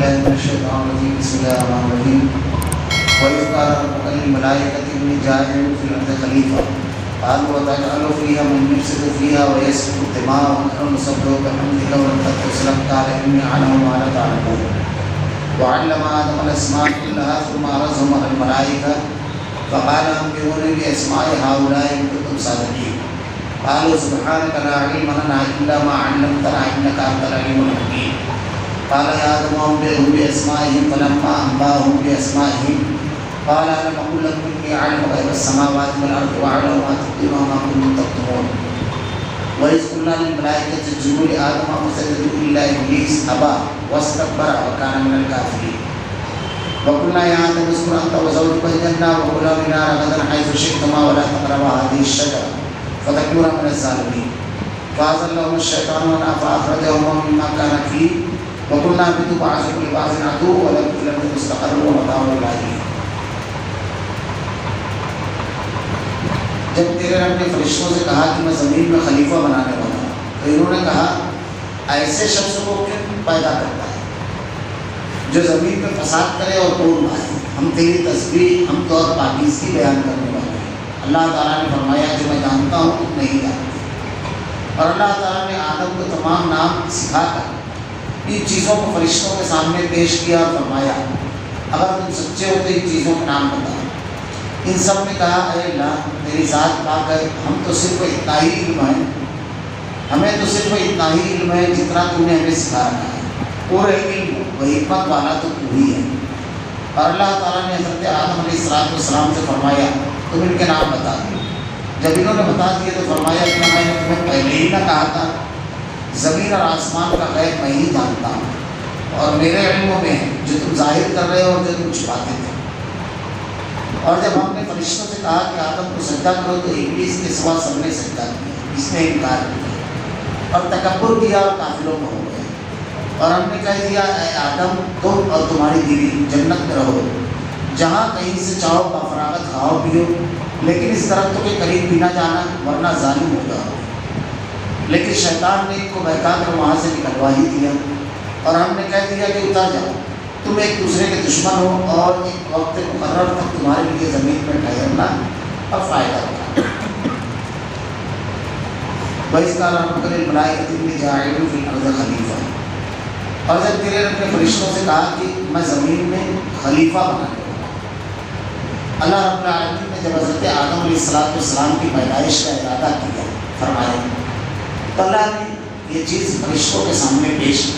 بالله من الشيطان الرجيم بسم الله الرحمن الرحيم وإذ قال ربك للملائكة إني جاعل في الأرض خليفة قالوا وتجعل فيها من يفسد فيها ويسفك الدماء ونحن نسبح بحمدك ونقدس لك قال إني أعلم ما لا تعلمون وعلم آدم الأسماء كلها ثم عرضهم على الملائكة فقال أنبئوني بأسماء هؤلاء إن كنتم صادقين قالوا سبحانك لا علم لنا إلا ما علمتنا إنك أنت العليم الحكيم قال يا آدم أنبئهم بأسمائهم فلما أنبأهم بأسمائهم قال ألم أقل لكم إني أعلم غيب السماوات والأرض وأعلم ما تبدون وما كنتم تكتمون وإذ قلنا للملائكة اسجدوا لآدم فسجدوا إلا إبليس أبى واستكبر وكان من الكافرين وقلنا يا آدم اسكن أنت وزوجك الجنة وكلا منها رغدا حيث شئتما ولا تقربا هذه الشجرة فتكونا من الظالمين فأزلهم الشيطان عنها فأخرجهما مما كان فيه وقلنا اهبطوا بعضكم لبعض عدو ولكم في الأرض مستقر ومتاع إلى حين. جب تیرے رب نے فرشتوں سے کہا کہ میں زمین میں خلیفہ بنانے والا ہوں تو انہوں نے کہا ایسے شخص کو کیوں پیدا کرتا ہے جو زمین میں فساد کرے اور توڑ مارے. ہم تیری تسبیح حمد اور پاکیزگی بیان کرنے والے ہیں. اللہ تعالیٰ نے فرمایا جو میں جانتا ہوں تم نہیں جانتے. اور اللہ تعالیٰ نے آدم کو تمام نام سکھا کر ان چیزوں کو فرشتوں کے سامنے پیش کیا اور فرمایا اگر تم سچے ہو تو ان چیزوں کے نام بتاؤ. ان سب نے کہا اے اللہ تیری ذات پاک ہے, ہم تو صرف اتنا ہی علم ہے, ہمیں تو صرف اتنا ہی علم ہے جتنا تم نے ہمیں سکھا رکھا ہے. پورے علم و حکمت والا تو تو ہی ہے. اور اللہ تعالیٰ نے حضرت آدم علیہ السلام سے فرمایا تم ان کے نام بتا دو. جب انہوں نے بتا دیے تو فرمایا کہ میں نے تمہیں پہلے ہی نہ کہا تھا زمین اور آسمان کا غیب میں ہی جانتا ہوں اور میرے علموں میں ہے جو تم ظاہر کر رہے ہو اور جو تم چھپاتے تھے. اور جب ہم نے فرشتوں سے کہا کہ آدم کو سجدہ کرو تو ابلیس کے سوا سب نے سجدہ کیا, اس نے انکار کیا اور تکبر کیا اور کافروں میں ہو گئے. اور ہم نے کہہ دیا اے آدم تم اور تمہاری بیوی جنت میں رہو, جہاں کہیں سے چاہو بفراغت کھاؤ پیو, لیکن اس درختوں کے قریب بھی نہ جانا ورنہ ظالم ہو جاؤ. لیکن شیطان نے ان کو بہکا کر وہاں سے نکلوا ہی دیا اور ہم نے کہہ دیا کہ اتر جاؤ, تم ایک دوسرے کے دشمن ہو اور ایک وقت مقرر تک تمہارے لیے زمین میں ٹھہرنا اور فائدہ ہوگا. وَإِذْ قَالَ رَبُّكَ لِلْمَلَائِكَةِ إِنِّي جَاعِلٌ فِي الْأَرْضِ خَلِيفَةً. اور جب تیرے رب نے فرشتوں سے کہا کہ میں زمین میں خلیفہ بنانے والا ہوں. اللہ رب العالمین نے جب حضرت آدم علیہ السلام کی پیدائش کا ارادہ کیا فرمایا تو اللہ نے یہ چیز فرشتوں کے سامنے پیش کی.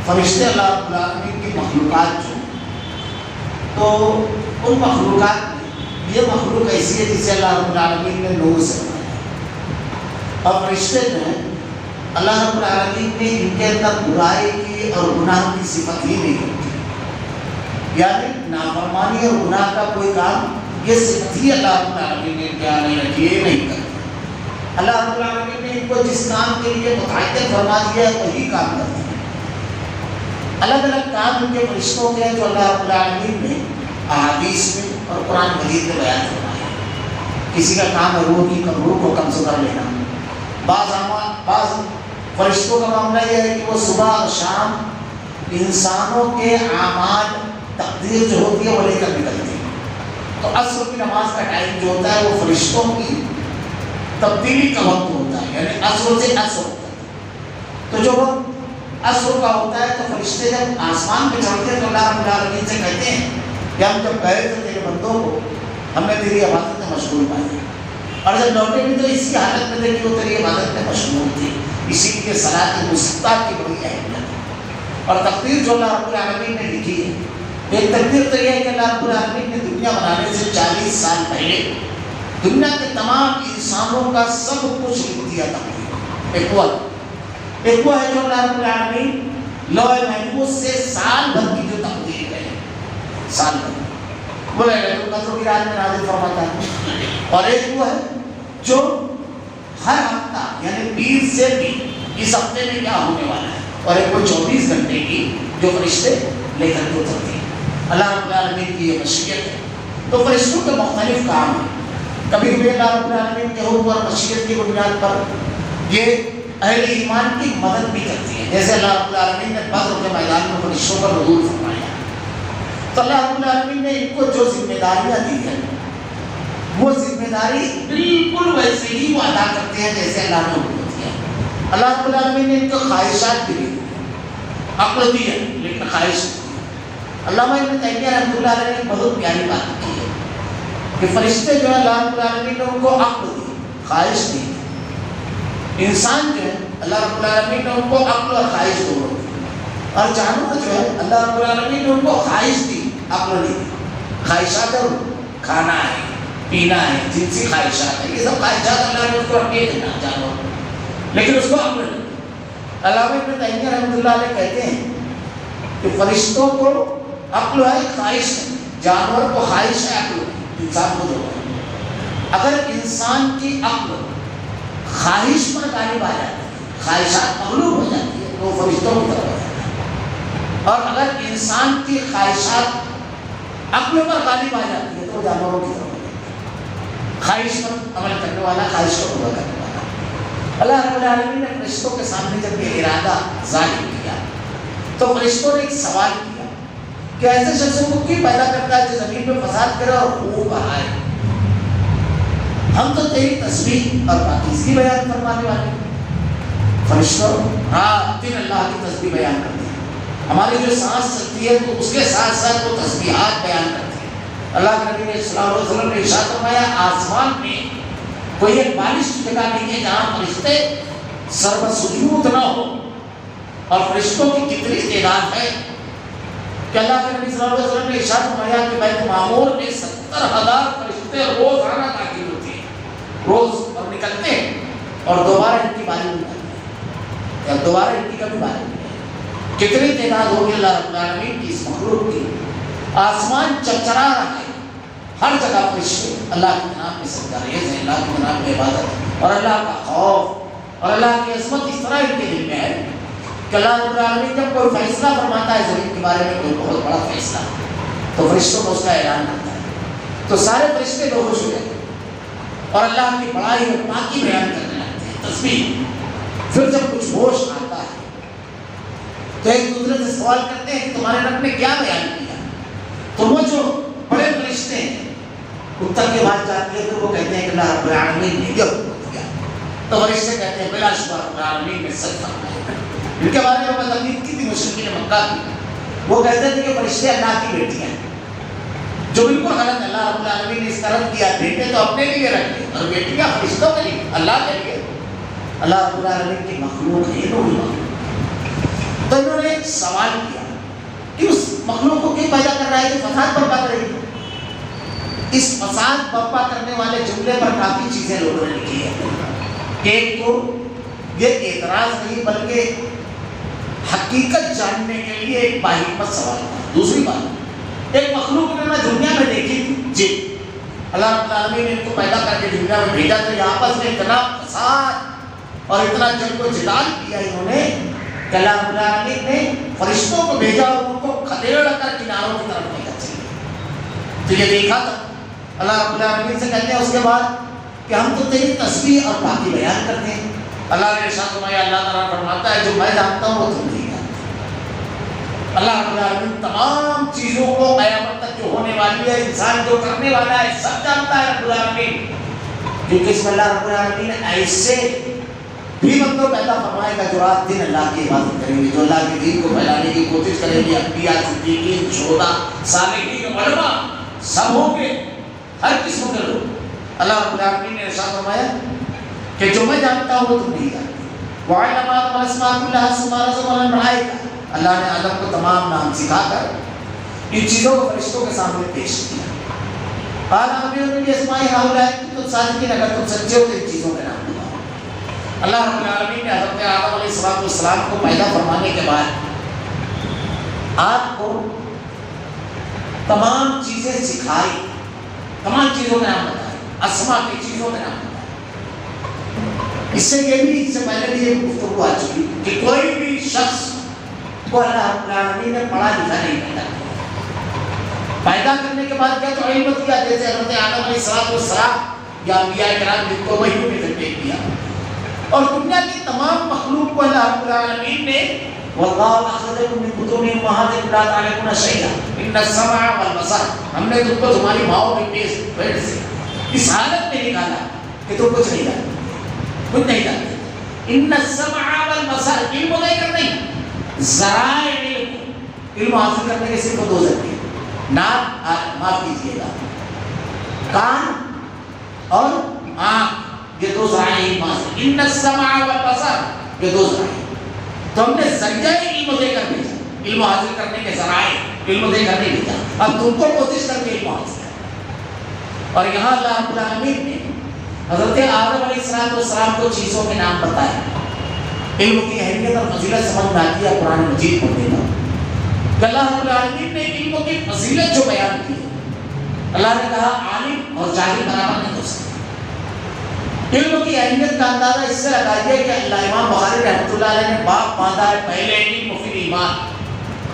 فرشتے اللہ رب العالمین کی مخلوقات جو ہیں تو ان مخلوقات میں یہ مخلوق ایسی ہے جسے اللہ رب العالمین نے نور سے بنایا. اور فرشتے جو ہیں اللہ رب العالمین نے ان کے اندر برائی کی اور گناہ کی صفت ہی نہیں ہوتی, یعنی نافرمانی اور گناہ کا کوئی کام یہ صفت ہی اللہ رب العالمین نے کیا نہیں رکھی, یہ نہیں کرتے. اللہ رب العالمین نے ان کو جس کام کے لیے متعین فرما دیا ہے وہی کام کرتے ہیں. الگ الگ کام ان کے فرشتوں کے ہیں جو اللہ رب العالمین نے احادیث میں اور قرآن مجید میں بیان فرمایا. کسی کا کام ہے روح کو قبض کر لینا. بعض فرشتوں کا معاملہ یہ ہے کہ وہ صبح اور شام انسانوں کے اعمال تقدیر جو ہوتی ہے وہ لے کر نکلتے ہیں. تو عصر کی نماز کا ٹائم جو ہوتا ہے وہ فرشتوں کی تبدیلی کا وقت ہوتا ہے, یعنی عصر سے عصر ہوتا ہے. تو جو وقت عصر کا ہوتا ہے تو فرشتے جب آسمان پہ چڑھتے ہیں تو اللہ رب العالمین سے کہتے ہیں کہ ہم جب گئے تھے تیرے بندوں کو ہم نے تیری عبادت میں مشغول پائی, اور جب لوٹے بھی تو اسی حالت میں تھے کہ وہ تیری عبادت میں مشغول تھی. اسی لیے صلاۃ الوسطیٰ کی بڑی اہمیت ہے. اور تقدیر جو اللہ رب العالمین نے لکھی ہے, ایک تقدیر تو یہ ہے کہ اللہ رب العالمین نے دنیا بنانے سے 40 سال پہلے دنیا کے تمام انسانوں کا سب کچھ لکھ دیا تقدیر. ایک وہ ہے جو اللہ رب العالمین لوح محفوظ سے سال بھر کی جو تقدیر ہے, سال بھر وہ لیلۃ القدر کی رات میں نازل فرماتا ہے. اور ایک وہ ہے جو ہر ہفتہ یعنی 20 سے 20 اس ہفتے میں کیا ہونے والا ہے, اور ایک وہ 24 گھنٹے کی جو فرشتے لے کر کے اترتے ہیں. اللہ رب العالمین کی یہ مشیت ہے. تو فرشتوں کے مختلف کام ہیں. کبھی کبھی اللہ رب العالمین کے حکم اور مشیت کی بنیاد پر یہ اہل ایمان کی مدد بھی کرتی ہے. جیسے اللہ رب العالمین نے بدر کے میدان میں فرشتوں پر نزول فرمایا تو اللہ رب العالمین نے ان کو جو ذمہ داریاں دی ہیں وہ ذمہ داری بالکل ویسے ہی وہ ادا کرتے ہیں جیسے اللہ نے ان کو دیا. اللہ رب العالمین نے ان کو خواہشات بھی دی, عقل دی ہے لیکن خواہش دی. علامہ ابن تیمیہ رحمۃ اللہ علیہ نے بہت پیاری بات کی ہے کہ فرشتے جو ہے اللہ رب العالمین نے ان کو عقل دی, خواہش دی. انسان جو ہے اللہ رب العالمین نے ان کو عقل اور خواہش دونوں دی, اور جانور جو ہے اللہ رب العالمین نے ان کو خواہش دی, عقل نہیں دی. خواہشات ہے کھانا ہے, پینا ہے, جنسی خواہشات ہے, یہ سب خواہشات اللہ نے اس کو رکھے دینا جانور, لیکن اس کو عقل نہیں. علامہ ابن تیمیہ رحمۃ اللہ علیہ کہتے ہیں کہ فرشتوں کو عقل ہے, خواہش ہے. جانور کو خواہش ہے, عقل ہے. انسان کو جو ہے اگر انسان کی عقل خواہش پر غالب آ جاتی ہے, خواہشات مغلوب ہو جاتی ہے تو وہ فرشتوں کی طرف ہو جاتا ہے. اور اگر انسان کی خواہشات عقل پر غالب آ جاتی ہے تو وہ جانوروں کی طرف ہو جاتی ہے. خواہش پر عمل کرنے والا, خواہش کو پورا کرنے والا. اللہ رب العالمین نے فرشتوں کے سامنے جب یہ ارادہ ظاہر کیا تو فرشتوں نے ایک سوال کیا کہ ایسے شخصوں کو کیوں پیدا کرتا ہے جو زمین میں فساد کرے اور خوب بہائے؟ ہم تو تیری تسبیح اور پاکیزگی بیان فرمانے والے ہیں. فرشتوں رات دن اللہ کی تسبیح بیان کرتے ہیں. ہماری جو سانس چلتی ہے تو اس کے ساتھ ساتھ وہ تسبیحات بیان کرتے ہیں. اللہ کے نبی نے صلی اللہ علیہ وسلم نے ارشاد فرمایا آسمان میں کوئی ایک بالش کی جگہ نہیں ہے جہاں فرشتے سربسجود نہ ہو. اور فرشتوں کی کتنی تعداد ہے کہ اللہ کے نبی صلی اللہ علیہ وسلم نے ارشاد فرمایا کہ بیت معمور میں 70,000 فرشتے روزانہ داخل ہوتے ہیں, روز اور نکلتے ہیں, اور دوبارہ ان کی باری نہیں آتی ہے, یا دوبارہ ان کی کبھی باری نہیں ہے. کتنی تعداد ہوگی اللہ رب العالمین کی اس مخلوق کی. آسمان چرچرا رہا ہے, ہر جگہ فرشتے اللہ کے نام میں سجدہ ریز ہیں, اللہ کے نام میں عبادت اور اللہ کا خوف اور اللہ کی عظمت اس طرح ان کے دل میں ہے کہ اللہ رب العالمین جب کوئی فیصلہ فرماتا ہے زمین کے بارے میں, کوئی بہت بڑا فیصلہ, تو فرشتوں کو اس کا اعلان کرتا ہے تو سارے فرشتے بے ہوش ہو جاتے ہیں اور اللہ کی بڑائی اور پاکی بیان کرنے لگتے ہیں, تسبیح. پھر جب کچھ ہوش آتا ہے تو ایک دوسرے سے سوال کرتے ہیں کہ تمہارے رب نے کیا بیان کیا؟ تو وہ جو بڑے فرشتے ہیں ان تک کی بات جاتی ہے تو وہ کہتے ہیں کہ اللہ رب العالمین نے یہ حکم کیا. تو فرشتے کہتے ہیں بلا شبہ رب العالمین نے سچ فرمایا. ان کے بارے میں تقلید کی تھی مشرکین مکہ کی, وہ کہتے تھے کہ فرشتے اللہ کی بیٹیاں ہیں, جو بالکل غلط. اللہ رب العالمین نے اس طرح کیا, بیٹے تو اپنے لیے رکھے اور بیٹیاں فرشتوں کے لیے, اللہ کے لیے. اللہ رب العالمین کی مخلوق ہے, انہوں مخلوق. تو انہوں نے سوال کیا کہ اس مخلوق کو کیوں پیدا کر رہا ہے کہ فساد برپا کرے گی. اس فساد برپا کرنے والے جملے پر کافی چیزیں لوگوں نے لکھی ہے. ایک تو یہ اعتراض نہیں بلکہ حقیقت جاننے کے لیے ایک باحکمت سوال تھا. دوسری بات, ایک مخلوق نے دنیا میں دیکھی تھی جی, اللہ رب العالمین نے ان کو پیدا کر کے دنیا میں بھیجا تو یہ آپس میں اتنا فساد اور اتنا جنگ و جدال کیا انہوں نے کہ اللہ رب العالمین نے فرشتوں کو بھیجا اور ان کو خدیڑ کر کناروں کی طرف لے کر چلے. تو یہ دیکھا تھا. اللہ رب العالمین سے کہتے ہیں اس کے بعد کہ ہم تو تیری تسبیح اور پاکی بیان کرتے ہیں. اللہ نے ارشاد فرمایا, اللہ تعالیٰ فرماتا ہے جو میں جانتا ہوں وہ تم نہیں جانتے. اللہ رب العالمین تمام چیزوں کو قیامت تک جو ہونے والی ہے, انسان جو کرنے والا ہے, سب جانتا ہے رب العالمین. کیونکہ اس میں اللہ رب العالمین ایسے بھی بندوں پیدا فرمائے گا جو رات دن اللہ کی عبادت کریں گے, جو اللہ کے دین کو پھیلانے کی کوشش کریں گے. انبیاء, صدیقین, شہداء, صالحین, علماء سب ہوں گے, ہر قسم کے لوگ. اللہ رب العالمین نے ارشاد فرمایا کہ جو میں جانتا ہوں وہ تم نہیں جانتے. وَعَلَّمَ آدَمَ الْأَسْمَاءَ كُلَّهَا ثُمَّ عَرَضَهُمْ عَلَى الْمَلَائِكَةِ. اللہ نے آدم کو تمام نام سکھا کر ان چیزوں کو فرشتوں کے سامنے پیش کیا. قَالَ أَنبِئُونِي بِأَسْمَاءِ هَؤُلَاءِ إِن كُنتُمْ صَادِقِينَ, اگر تم سچے ہو تو ان چیزوں کے نام بتاؤ. اللہ رب العالمین نے حضرت آدم علیہ السلام کو پیدا فرمانے کے بعد آپ کو تمام چیزیں سکھائی, تمام چیزوں کے نام بتائے, اسماء کی چیزوں کے نام بتائے. اس سے یہ بھی, اس سے پہلے بھی یہ گفتگو آ چکی کہ کوئی بھی شخص کو اللہ رب العالمین نے پڑھا لکھا نہیں پیدا کیا. پیدا کرنے کے بعد کیا تو علم دیا, جیسے حضرت آدم علیہ السلام یا انبیاء کرام جن کو وحی میں سے بھیج دیا. اور دنیا کی تمام مخلوق کو اللہ رب العالمین نے واللہ اخرجکم من بطون امہاتکم لا تعلمون شیئا ان السمع والبصر، ہم نے تم کو تمہاری ماؤں کے پیٹ سے اس حالت میں نکالا کہ تم کچھ نہیں جانتے، کچھ نہیں جانتے. ان السمع والبصر، علم لے کر نہیں، ذرائع علم حاصل کرنے کے صرف دو ذریعے، ناک، معاف کیجیے گا، کان اور آنکھ، یہ دو ذرائع علم حاصل. ان السمع والبصر، یہ دو ذرائع. تو ہم نے ذریعہ علم دے کر بھیجا، علم حاصل کرنے کے ذرائع علم دے کر نہیں بھیجا. اب تم کو کوشش کر کے علم حاصل کرنا. اور یہاں اللہ رب العالمین نے حضرت آدم علیہ السلام کو چیزوں کے نام بتائے. علم کی اہمیت اور فضیلت سمجھ میں آتی ہے قرآن مجید پڑھنے کا. اللہ رب العالمین نے علم کی فضیلت جو بیان کی ہے، اللہ نے کہا عالم اور جاہل برابر نہیں ہو سکتے. علم کی اہمیت کا اندازہ اس سے لگائیے کہ اللہ امام بخاری رحمۃ اللہ علیہ نے باب باندھا ہے، پہلے علم پھر ایمان.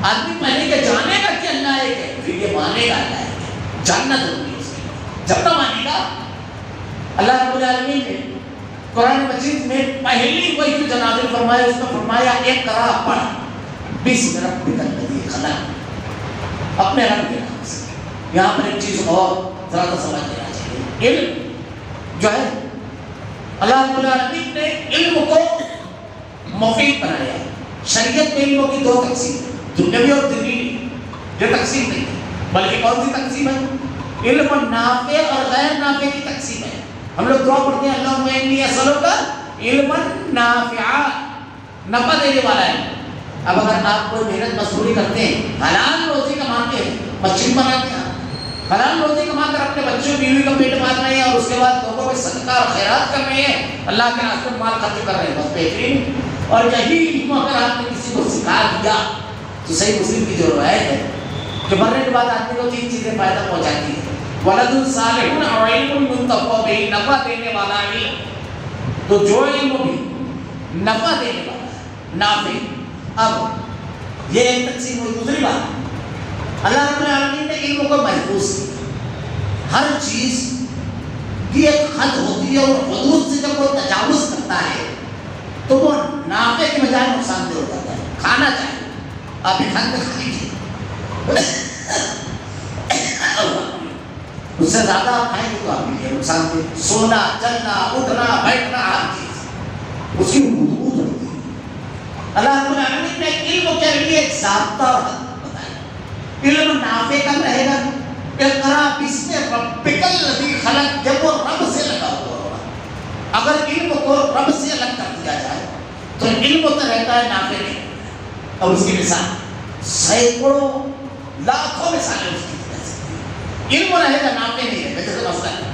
آدمی پہلے کہ جانے گا کہ اللہ ایک ہے، پھر یہ مانے گا اللہ ایک ہے. جاننا ضروری ہے اس کے لیے. جب تک مانے گا، اللہ رب العالمین نے قرآن مجید میں پہلی وحی جو نازل فرمایا، اس میں فرمایا اقرا، پڑھ بسم ربک الذی خلق، اپنے رب کے نام سے. یہاں پر ایک چیز اور ذرا تو سمجھ لینا چاہیے. علم جو ہے اللہ رب العالمین نے علم کو مفید بنایا. شریعت میں علموں کی دو تقسیم ہے، دنیاوی اور دینی. یہ تقسیم نہیں ہے، بلکہ کون سی تقسیم ہے؟ علم نافع اور غیر نافع کی تقسیم ہے. ہم لوگ دعا پڑھتے ہیں اللہم انی اسألک علما نافعا، نفع دینے والا ہے. اب اگر آپ کوئی محنت مزدوری کرتے ہیں، حلال روزی کماتے ہیں، مسجد بناتے ہیں، حلال روزی کما کر اپنے بچوں بیوی کا پیٹ مارنا ہے اور اس کے بعد لوگوں میں صدقہ اور خیرات کر رہے ہیں، اللہ کے راستے میں مال خرچ کر رہے ہیں، بس بہترین. اور یہی علم اگر آپ نے کسی کو سکھا دیا تو صحیح مسلم کی جو روایت ہے کہ مرنے کے بعد آدمی کو تین چیزیں فائدہ پہنچاتی ہیں: ولد صالح اور علم منتفع بہ، نفع دینے والا علم. تو جو علم بھی نفع دینے والا ہے، نافع. اب یہ ایک تقسیم ہوئی. دوسری بات، اللہ رب العالمین نے علم کو محفوظ کیا. ہر چیز کی ایک حد ہوتی ہے اور حدود سے جب وہ تجاوز کرتا ہے تو وہ نافع کے بجائے نقصان دہ ہو جاتا ہے. کھانا چاہیے، آپ کھان پہ کھا لیجیے، اس سے زیادہ آپ کھائیں گے تو آپ کے لیے نقصان دہ. سونا، چلنا، اٹھنا، بیٹھنا، ہر چیز اس کی حدود ہوتی ہے. اللہ رب العالمین نے علم کے لیے ایک ضابطہ اور حد بتائی. علم نافع کب رہے گا؟ اقرا بسم ربک الذی خلق، جب وہ رب سے لگا ہوا ہوگا. اگر علم کو رب سے الگ کر دیا جائے تو علم تو رہتا ہے، نافع نہیں. اور اس کی مثال سینکڑوں لاکھوں مثالیں اس کی طرح سے. علم رہے گا، نافع نہیں ہے. جیسے مسئلہ ہے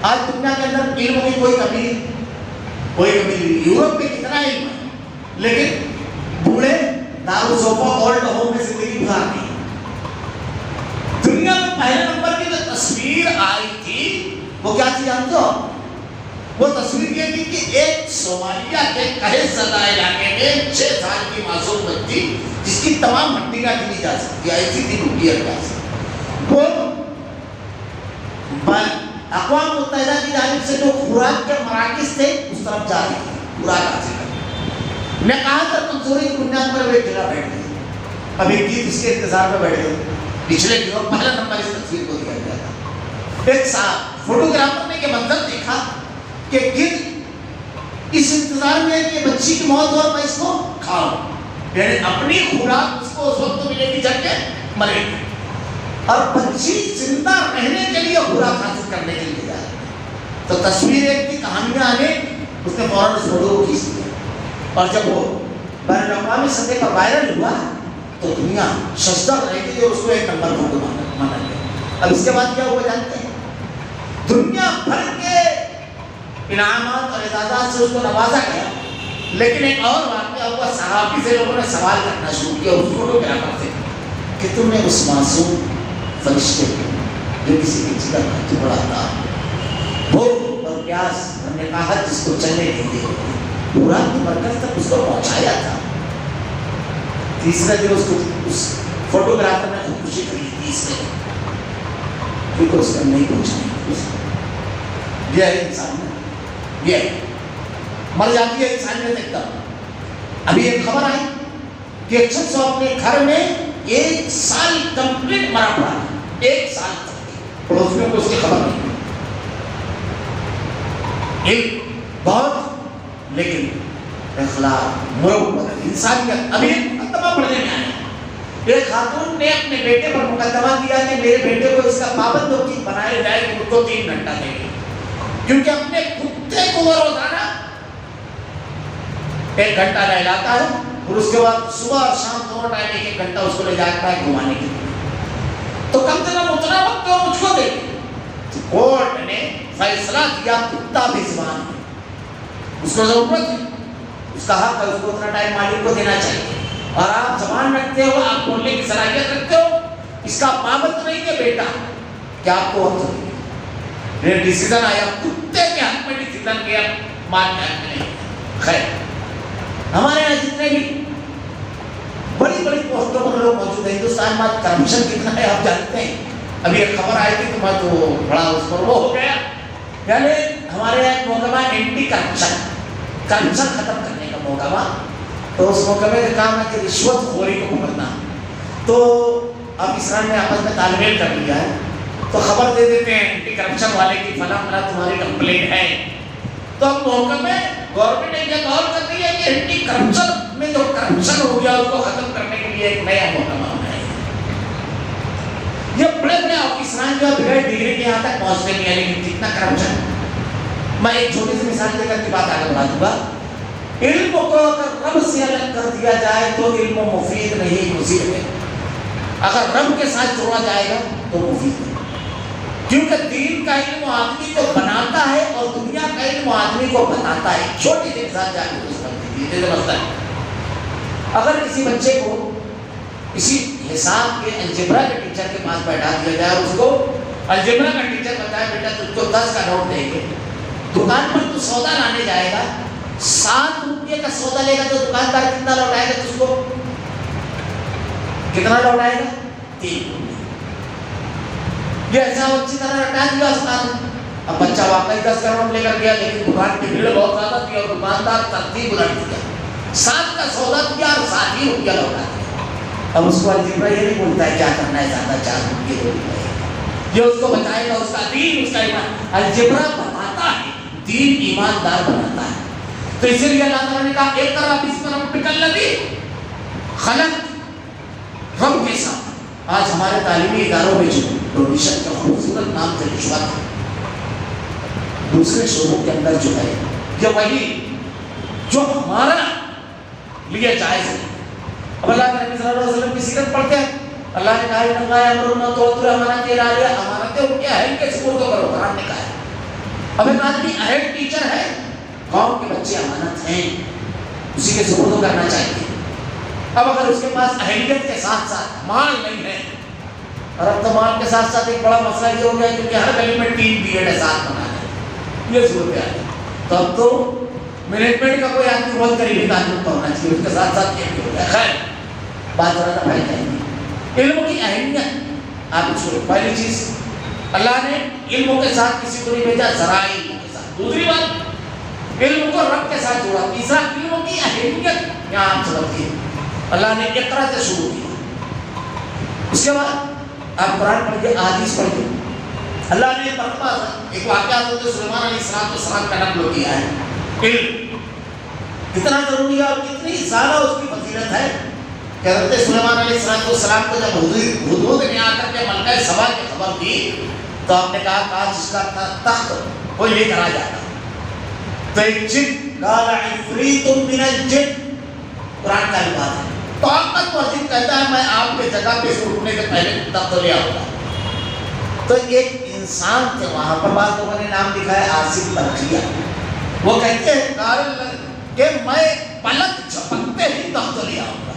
آج دنیا کے اندر علم کی کوئی کمی نہیں. یورپ میں کتنا علم ہے لیکن بوڑھے دارالصوفہ اولڈ ہوم میں زندگی گزارتی ہے. دنیا میں پہلے نمبر کی جو تصویر آئی تھی وہ کیا تھی جانتے ہو؟ وہ تصویر یہ تھی کہ ایک صومالیہ کے قحط زدہ علاقے میں 6 سال کی معصوم بچی جس کی تمام ہڈیاں گنی جا سکتی، ایسی تھی روپیہ کا. وہ اقوام متحدہ کی جانب سے جو خوراک کے مراکز تھے اس طرف جا رہی تھی خوراک حاصل کرنے. میں کہا تھا کمزوری کی بنیاد پر وہ ایک جگہ بیٹھ گئی. اب ایک گیت اس کے انتظار میں بیٹھ گئے. پچھلے دنوں پہلا نمبر اس تصویر کو دیا گیا تھا. ایک فوٹوگرافر نے یہ منظر دیکھا کہ گیت اس انتظار میں ہے کہ بچی کی موت ہو اور میں اس کو کھاؤں، یعنی اپنی خوراک اس کو اس وقت ملے گی جب کہ مرے گی، اور بچی زندہ رہنے کے لیے خوراک حاصل کرنے کے لیے جائے. تو تصویر ایک کی کہانیاں آنے اس نے فوراً اس فوٹو کو کھینچ لیا. اور جب وہ بین الاقوامی سطح پر وائرل ہوا تو دنیا ششدر رہ گئی اور اس کو ایک نمبر فوٹو مانا گیا. اب اس کے بعد کیا ہوا جانتے ہیں؟ دنیا بھر کے انعامات اور اعزازات سے اس کو نوازا گیا. لیکن ایک اور واقعہ ہوا، صحابی سے لوگوں نے سوال کرنا شروع کیا اس فوٹوگرافر سے کہ تم نے اس معصوم فرشتے کو جو کسی کی جگر کا ٹکڑا تھا، بھوک اور پیاس اور نکاحت جس کو چلنے نہیں دے، پورا کی مرکز تک اس کو پہنچایا تھا. تیسرا دن اس کو اس فوٹوگرافر نے خودکشی کری. تیسرے کیونکہ اس نے نہیں پوچھا. یہ ہے انسان، یہ مر جاتی ہے انسانیت ایک دم۔ ابھی ایک خبر آئی کہ ایک شخص اپنے گھر میں 1 سال کمپلیٹ مرا پڑا ہے، 1 سال تک، پڑوسیوں کو اس کی خبر نہیں۔ علم بہت، لیکن اخلاق، مروت، انسانیت ابھی مقدمہ پڑھنے میں آیا۔ ایک خاتون نے اپنے بیٹے پر مقدمہ دیا کہ میرے بیٹے کو اس کا پابند بنایا جائے کہ اس کو 3 گھنٹہ دے گی، کیونکہ اپنے کتے کو وہ روزانہ 1 گھنٹہ نہلاتا ہے اور اس کے بعد صبح اور شام دونوں ٹائم 1 گھنٹہ اس کو لے جاتا ہے گھمانے کے لیے، تو کم سے کم اتنا وقت وہ مجھ کو دے گی۔ کورٹ نے فیصلہ دیا کتا بھی زبان ہے، اس کو ضرورت ہے، اس کا حق ہے، اس کو اتنا ٹائم مالک کو دینا چاہیے، اور آپ زبان رکھتے ہو، آپ بولنے کی صلاحیت رکھتے ہو، اس کا پابند نہیں ہے بیٹا، کیا آپ کو وقت دیں گے؟ ڈیسیزن آیا کتے کے حق میں، ڈیسیزن کیا مال کے حق میں نہیں۔ خیر، ہمارے یہاں جتنے بھی بڑی بڑی پوسٹوں پر لوگ موجود ہیں، ہندوستان میں کرپشن کتنا ہے آپ جانتے ہیں۔ ابھی ایک خبر آئی تھی تو میں تو بڑا اس پر وہ ہو گیا، یعنی ہمارے یہاں ایک محکمہ اینٹی کرپشن ختم کرنے کا محکمہ، تو اس محکمے کا کام ہے کہ رشوت خوری کو پکڑنا۔ تو اب اسرائیل نے آپس میں تال میل کر لیا ہے، تو خبر دے دیتے ہیں اینٹی کرپشن والے کی فلاں فلاں تمہاری کمپلین ہے، تو اب محکمے گورنمنٹ نے یہ غور کر دیا کہ اینٹی کرپشن میں جو کرپشن ہو گیا اس کو ختم کرنے کے لیے ایک نیا محکمہ بنایا۔ یہ بڑے بڑے آفیسران جو بغیر ڈگری کے یہاں تک پہنچتے نہیں ہیں، لیکن کتنا کرپشن۔ میں ایک چھوٹی سی مثال دے کر کی بات آگے بڑھا دوں گا۔ علم کو اگر رب سے الگ کر دیا جائے تو علم مفید نہیں، مضر ہے۔ اگر رب کے ساتھ جوڑا جائے گا تو مفید ہے، کیونکہ دین کا علم آدمی کو بناتا ہے اور دنیا کا علم آدمی کو بتاتا ہے۔ چھوٹی سی مثال جا کے سمجھتا ہے، اگر کسی بچے کو کسی حساب کے الجبرا کے ٹیچر کے پاس بیٹھا دیا جائے اور اس کو الجبرا کا ٹیچر بتائے بیٹا تجھ کو 10 کا نوٹ دیں گے، دکان پر تو سودا لانے جائے گا، 7 روپے کا سودا لے گا تو دکاندار کتنا لوٹائے گا؟ تجھ کو کتنا لوٹائے گا؟ 3 روپے۔ یہ ایسا اچھی طرح رٹا دیا استاد نے۔ اب بچہ واقعی 10 کا نوٹ لے کر گیا، لیکن دکان کی بھیڑ بہت زیادہ تھی اور دکاندار ترتیب الٹ دیا، 7 کا سودا دیا اور 7 ہی روپیہ لوٹا دیا۔ اب اس کو الجبرا یہ نہیں بولتا ہے کیا کرنا ہے، زیادہ 4 روپے 2 روپے، یہ اس کو بتائے گا اس کا دین، اس کا ایمان۔ الجبرا بتاتا ہے، دین ایماندار بناتا ہے۔ تو اسی لیے اللہ تعالیٰ نے کہا اقرأ باسم ربک الذی خلق، رب کے ساتھ۔ آج ہمارے تعلیمی اداروں میں جو ڈونیشن کا خوبصورت نام سے رشوت ہے، دوسرے شعبوں کے اندر جو ہے یہ وہی جو ہمارا لیے جائز ہے۔ اب اللہ کے نبی صلی اللہ علیہ وسلم کی سیرت پڑھتے ہیں، اللہ نے کہا ان اللہ یامرنا تو امانت الہیہ، امانتیں ان کے اہل کے سپرد کرو، قرآن نے کہا ہے۔ اب ایک آدمی اہل ٹیچر ہے، قوم کے بچے امانت ہیں، اسی کے سپرد کرنا چاہیے۔ اب اگر اس کے پاس اہلیت کے ساتھ ساتھ مال نہیں ہے، اور اب تو مال کے ساتھ ساتھ ایک بڑا مسئلہ یہ ہو گیا کیونکہ ہر گلی میں 3 بی ایڈ ساتھ بنا ہے، یہ صورت ہے۔ تو اب تو مینجمنٹ کا کوئی آدمی بہت قریبی تعلق کا ہونا چاہیے، اس کے ساتھ ساتھ یہ بھی ہوتا ہے۔ خیر بات ذرا دبائی جائیں گے، علم کی اہمیت آپ چھوڑیں۔ پہلی چیز اللہ نے علم کے ساتھ کسی کو نہیں بھیجا، ذرائع علم کے ساتھ۔ دوسری بات علم کو رب کے ساتھ جوڑا۔ تیسرا علم کی اہمیت یہاں آپ سمجھیے، اللہ نے اقرا سے شروع کیا، اس کے بعد آپ قرآن پڑھیے، احادیث پڑھیے۔ اللہ نے مرتبہ ایک واقعہ حضرت سلیمان علیہ السلام کا نقل کیا ہے۔ علم کتنا ضروری ہے اور کتنی زیادہ اس کی فضیلت ہے کہ حضرت سلیمان علیہ السلام کو جب حدود نے آ کر کے ملکہ سبا کی خبر دی تو آپ نے کہا کاش اس کا تخت کوئی لے کر آ جاتا۔ تو ایک جن قال عفریت من الجن، قرآن کا الفاظ ہے، طاقتور جن کہتا ہے میں آپ کے جگہ پہ سے اٹھنے سے پہلے تخت لے آؤں گا۔ تو ایک انسان تھے وہاں پر، بعض لوگوں نے نام لکھا ہے آصف برقیہ، وہ کہتے ہیں کہ میں پلک جھپکتے ہی تخت لے آؤں گا۔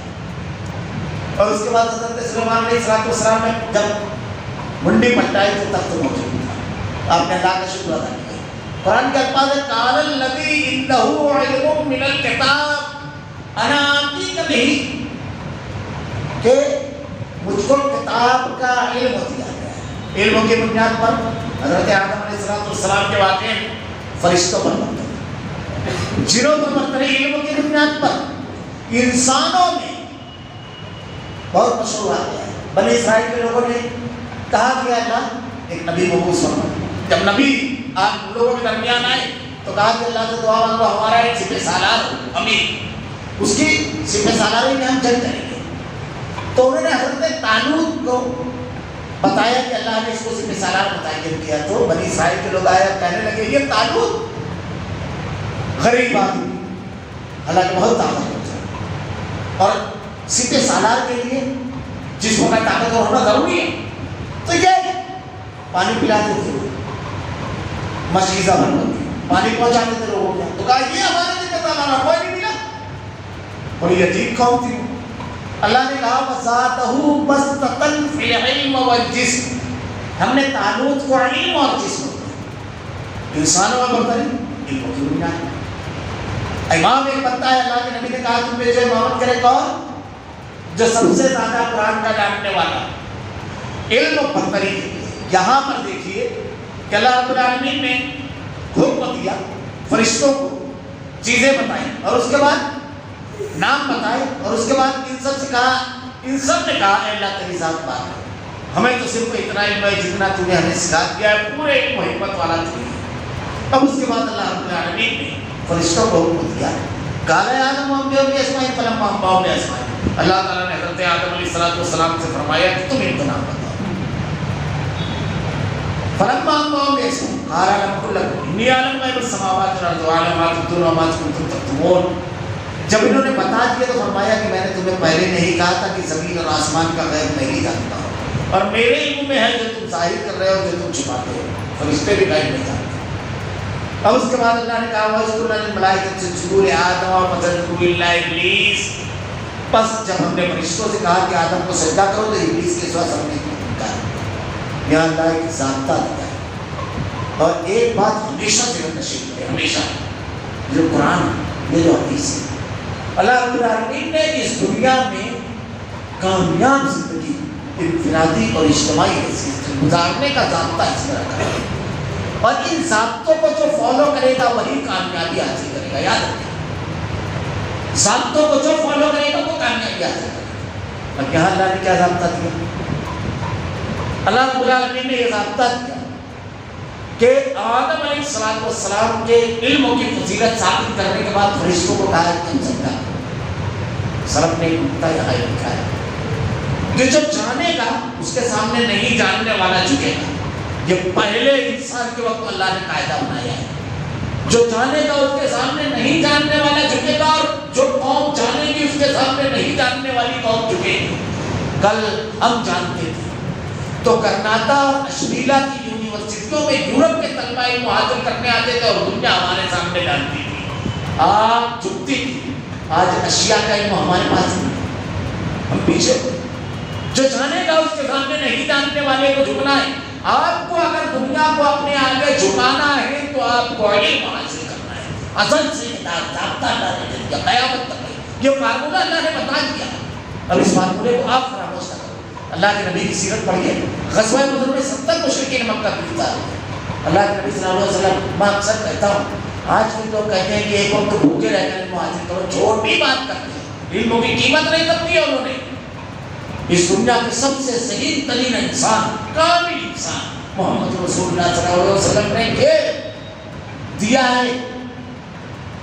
اور اس کے بعد حضرت سلیمان علیہ السلام نے جب منڈی پٹائی تو تخت موجود تھا، آپ نے اللہ کا شکر ادا کیا۔ قرآن کے الفاظ ہے قال الذی عنده علم من الکتاب انا آتیک بہ، کہ مجھ کو کتاب کا علم دیا گیا ہے۔ علم کی بنیاد پر حضرت آدم علیہ السلام کے واقعے فرشتوں پر منتقل، جنوں پر برتری علم کی بنیاد پر انسانوں میں بہت مشہور آ گیا ہے. بنی اسرائیل کے لوگوں نے کہا کہ اللہ ایک نبی مبعوث فرما. جب نبی آپ لوگوں کے درمیان آئے تو کہا کہ اللہ سے دعا مانگو ہمارا ایک سپہ سالار امیر، اس کی سپہ سالاری میں ہم جنگ کریں گے. تو انہوں نے حضرت طالوت کو بتایا کہ اللہ نے اس کو سپہ سالار متعین کیا. تو بنی اسرائیل کے لوگ آئے اور کہنے لگے یہ طالوت غریب آدمی حالانکہ بہت طاقتور تھا اور سپہ سالار کے لیے جس کو طاقتور ہونا ضروری ہے تو یہ پانی پلاتے تھے، مشیزہ بنواتے پانی پہنچاتے تھے لوگوں کو. تو کہا یہ ہمارے دن کا تعالیٰ کوئی نہیں ملا. بڑی عجیب قوم تھی. اللہ نے کہا وَزَادَهُ بَسْطَةً فِي الْعِلْمِ وَالْجِسْمِ، ہم نے طالوت کو علم اور جسم دیا. انسانوں میں برتری علم کی بنیاد. امام ایک بنتا ہے، اللہ کے نبی نے کہا تم میں جو امامت کرے کون؟ جو سب سے زیادہ قرآن کا جاننے والا. علم و برتری. یہاں پر دیکھیے کہ اللہ رب العالمین نے حکم دیا فرشتوں کو، چیزیں بتائیں اور اس کے بعد نام بتائے اور اس کے بعد ان سب سے کہا، ان سب نے کہا اے اللہ تیری ذات پاک ہے، ہمیں تو صرف اتنا علم ہے جتنا تو نے ہمیں سکھا دیا ہے، پورے علم و حکمت والا تو ہے. اب اس کے بعد اللہ رب العالمین نے فرشتوں کو حکم دیا قال یا آدم انبئهم باسمائهم فلما انبأهم باسمائهم. اللہ تعالیٰ نے حضرت آدم علیہ السلام سے فرمایا کہ تم ان کا نام بتاؤ. فلما انبأهم باسمائهم قال لم أقل لكم إني أعلم غيب السماوات والأرض وأعلم ما تبدون وما كنتم تكتمون. جب انہوں نے بتا دیا تو فرمایا کہ میں نے تمہیں پہلے نہیں کہا تھا کہ زمین اور آسمان کا غیب نہیں جانتا ہوں اور میرے علم میں ہے جو تم ظاہر کر رہے ہو جو تم چھپاتے ہو. فرشتے بھی غیب نہیں جانتے. اب اس کے بعد اللہ نے کہا وَاذْكُرْنَا لِلْمَلَائِكَةِ اسْجُدُوا لِآدَمَ فَسَجَدُوا إِلَّا إِبْلِيسَ. پس جب ہم نے فرشتوں سے کہا کہ آدم کو سجدہ کرو تو ابلیس کے سوا سب نے انکار کیا. یہاں اللہ ایک ضابطہ دیا ہے اور ایک بات ہمیشہ ذہن نشین ہے، ہمیشہ جو قرآن یہ جو حدیث ہے. اللہ رب العالمین نے اس دنیا میں کامیاب زندگی انفرادی اور اجتماعی حیثیت سے گزارنے کا ضابطہ اس میں رکھا ہے اور ان ضابطوں کو جو فالو کرے گا وہی کامیابی حاصل کرے گا. یاد رکھیں ضابطوں کو جو فالو کرے گا وہ کامیابی حاصل کرے گا. اب یہاں اللہ نے کیا ضابطہ دیا؟ اللہ رب العالمین نے یہ ضابطہ دیا کہ آدم علیہ السلام کے علم کی فضیلت ثابت کرنے کے بعد فرشتوں کو کہا کہ تم سجدہ کرو. سلف نے ایک نقطہ یہاں لکھا ہے کہ جو جانے گا اس کے سامنے نہیں جاننے والا جھکے گا. یہ پہلے انسان کے وقت اللہ نے قاعدہ بنایا ہے. جو جانے گا اس کے سامنے نہیں جاننے والا جھکے گا اور جو قوم جانے گی اس کے سامنے نہیں جاننے والی قوم جھکے گی. کل ہم جانتے تھے تو کرناٹا اور اشبیلا کی یونیورسٹیوں میں یورپ کے طلباء علم حاصل کرنے آتے تھے اور دنیا ہمارے سامنے جانتی تھی. آج جھکتی تھی. آج اشیاء کا علم ہمارے پاس نہیں، ہم پیچھے ہوئے. جو جانے گا اس کے سامنے نہیں جاننے والے کو جھکنا ہے. آپ کو اگر دنیا کو اپنے آگے جھکانا ہے تو آپ کو علم حاصل کرنا ہے. ازل سے ضابطہ اللہ نے دیا قیامت تک. یہ فارمولہ اللہ نے بتا دیا. اب اس فارمولے کو آپ فراموش نہ کرو. اللہ کے نبی کی سیرت پڑھیے. غزوہ بدر میں 70 مشرکین مکہ کی قتال ہوئے. اللہ کے نبی صلی اللہ علیہ وسلم، میں اکثر کہتا ہوں آج بھی لوگ کہتے ہیں کہ ایک وقت بھوکے رہ کر علم حاصل کرو. چھوٹی بات کرتے ہیں، علموں کی قیمت نہیں کرتی ہے انہوں نے. اس دنیا کے سب سے ذہین ترین انسان، کامل انسان محمد رسول اللہ صلی اللہ علیہ وسلم نے یہ دیا ہے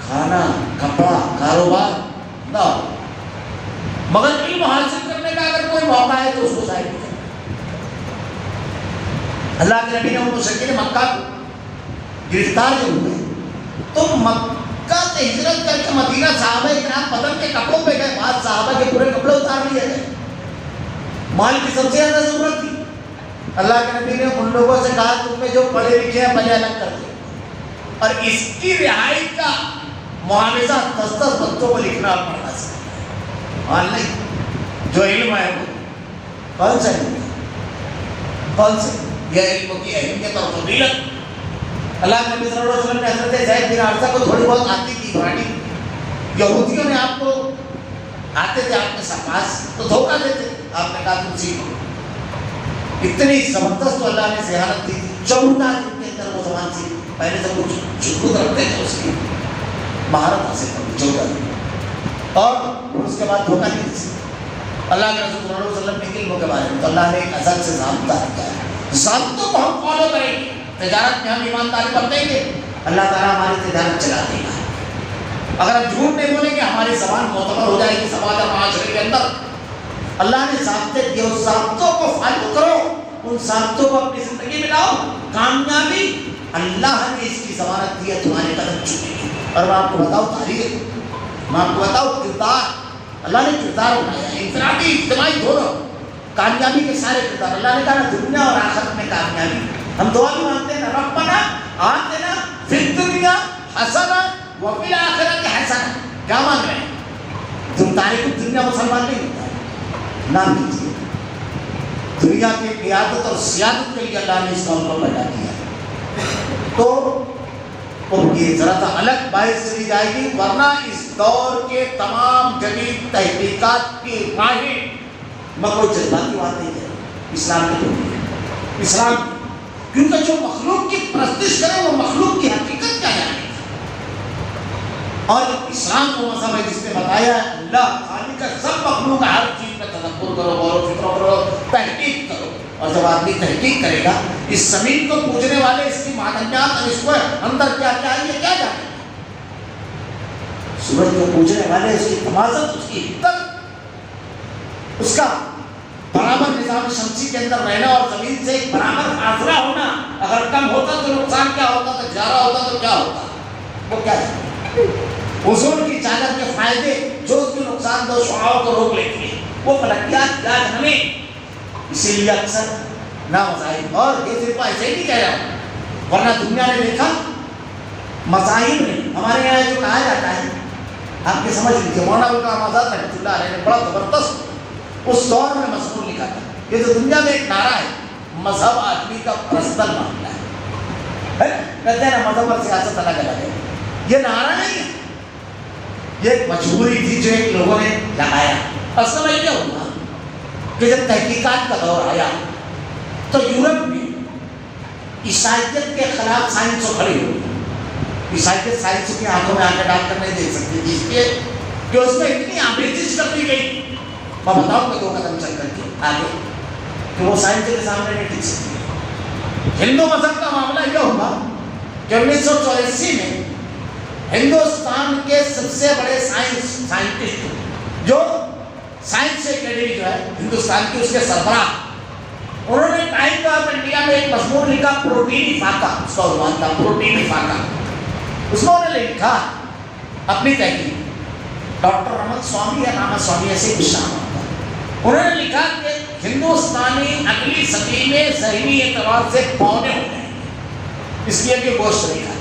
کھانا، کپڑا، کاروبار نہ مگر علم حاصل کرنے کا اگر کوئی موقع ہے تو اس کو ظاہر کرنا. اللہ کے نبی نے ان مشرکین مکہ کو گرفتار جو ہوئے تو مکہ سے ہجرت کر کے مدینہ صحابہ کرام بدن کے کپڑوں پہ گئے. بعض صحابہ کے پورے کپڑے اتار لیے گئے. مال کی سب سے زیادہ ضرورت تھی. اللہ کے نبی نے ان لوگوں سے کہا تم میں جو پڑھے لکھے ہیں پہلے الگ کر دو اور اس کی رہائی کا معاوضہ 10 بچوں کو لکھنا اور پڑھنا سکھانا. مال نہیں، جو علم ہے وہ کون سا علم ہے؟ کون سے یہ علم کی اہمیت اور فضیلت. اللہ کے نبی صلی اللہ علیہ وسلم نے حضرت زید بن حارثہ کو تھوڑی بہت آتی تھی عبرانی. یہودیوں نے آپ کو آتے تھے آپ کے پاس تو دھوکہ دیتے. آپ نے کہا تم سیکھو. اتنی زبردست تو اللہ نے ذہانت دی، چمڑتا جن کے اندر وہ زبان سی. پہلے سے کچھ چھٹکت رکھتے تھے اس کی. مہارت حاصل کرنی 14 دن، اور اس کے بعد دھوکہ نہیں دے سکتے۔ اللہ کے رسول صلی اللہ علیہ وسلم کے علموں کے بارے میں تو اللہ نے ایک ازل سے ضابطہ کیا ہے، ضابطوں کو ہم فالو کریں گے۔ تجارت میں ہم ایمانداری برتیں گے، اللہ تعالیٰ ہماری تجارت چلا دے گا۔ اگر ہم جھوٹ نہیں بولیں گے ہماری زبان معتبر ہو جائے گی سماج اور معاشرے کے اندر۔ اللہ نے ضابطے دیے، اس ضابطوں کو فالو کرو، ان ضابطوں کو اپنی زندگی میں لاؤ، کامیابی اللہ نے اس کی ضمانت دی ہے، تمہارے قدم چکے گی۔ اور میں آپ کو بتاؤں تاریخ، میں آپ کو بتاؤں کردار، اللہ نے کردار بنایا ہے، انفرادی اجتماعی دونوں، کامیابی کے سارے کردار۔ اللہ نے کہا دنیا اور آخرت میں کامیابی۔ ہم دعا بھی مانگتے ہیں نا، ربنا آتنا فی الدنیا حسنہ وفی الآخرۃ حسنہ۔ کیا مانگ رہے ہیں؟ تم تاریخ دنیا مسلمان نہیں ہوتا ہے، نام کیجیے۔ دنیا کی قیادت اور سیادت کے لیے اللہ نے اس قوم کو پیدا کیا ہے، تو یہ ذرا سا الگ باعث چلی جائے گی، ورنہ اس دور کے تمام جدید تحقیقات کی ماہر، میں کوئی جذباتی بات نہیں ہے اسلام کے لیے، اسلام کیونکہ جو مخلوق کی پرستش کرے وہ مخلوق کی حقیقت کیا جانے گا۔ اور اسلام کو مذہب ہے جس نے بتایا ہے اللہ خالق ہے، سب مخلوق ہر چیز میں تدبر کرو، غور و فکر کرو، تحقیق کرو۔ اور جب آدمی تحقیق کرے گا، اس زمین کو پوجنے والے اس کی معدنیات اور اس کو اندر کیا کیا ہے یہ کیا جانے گا۔ سورج کو پوجنے والے اس کی تمازت، اس کی حدت، اس کا برابر نظام شمسی کے اندر رہنا اور زمین سے ایک برابر فاصلہ ہونا، اگر کم ہوتا تو نقصان کیا ہوتا، تو زیادہ ہوتا تو کیا ہوتا، وہ کیا ہے؟ اوزون کی چادر کے فائدے جو اس کے نقصان دہ شعاعوں کو روک لیتی ہیں، وہ فلکیات یاد ہمیں، اسی لیے اکثر نامذاہب، اور یہ صرف ایسے ہی نہیں کہہ رہا ہوں، ورنہ دنیا نے دیکھا مذاہب میں ہمارے یہاں جو کہا جاتا ہے، آپ کے سمجھ لیجیے، مولانا ابوالکلام آزاد رحمۃ اللہ علیہ نے بڑا زبردست اس دور میں مضمون لکھا تھا۔ یہ تو دنیا میں ایک نعرہ ہے، مذہب آدمی کا پرسنل معاملہ ہے، کہتے ہیں نا مذہب اور سیاست الگ الگ ہے، یہ نعرہ نہیں ہے، یہ ایک مجبوری تھی جو ایک لوگوں نے لگایا۔ اصل میں کیا ہوا کہ جب تحقیقات کا دور آیا تو یورپ میں عیسائیت کے خلاف سائنس کھڑی ہوئی۔ عیسائیت سائنس کی آنکھوں میں آنکھیں ڈال کر نہیں دیکھ سکتی تھی، اس لیے کہ اس میں اتنی آمیزش کر دی گئی، میں بتاؤں گا 2 قدم چل کر کے آگے، کہ وہ سائنس کے سامنے نہیں ٹک سکتی۔ ہندو مذہب کا معاملہ یہ ہوا کہ 1984 میں ہندوستان کے سب سے بڑے سائنٹسٹ جو سائنس اکیڈمی جو ہے ہندوستان کی، اس کے سربراہ، انہوں نے ٹائم آف انڈیا میں ایک مضمون لکھا، پروٹینی فاقہ، اس کا عنوان تھا پروٹینی فاقہ۔ اس میں انہوں نے لکھا اپنی تحقیق، ڈاکٹر رمن سوامی یا راما سوامی ایسے کچھ نام ہوتا ہے، انہوں نے لکھا کہ ہندوستانی اگلی صدی میں ذہنی اعتبار سے پونے ہو جائیں گے، اس لیے کہ گوشت نہیں کھاتے،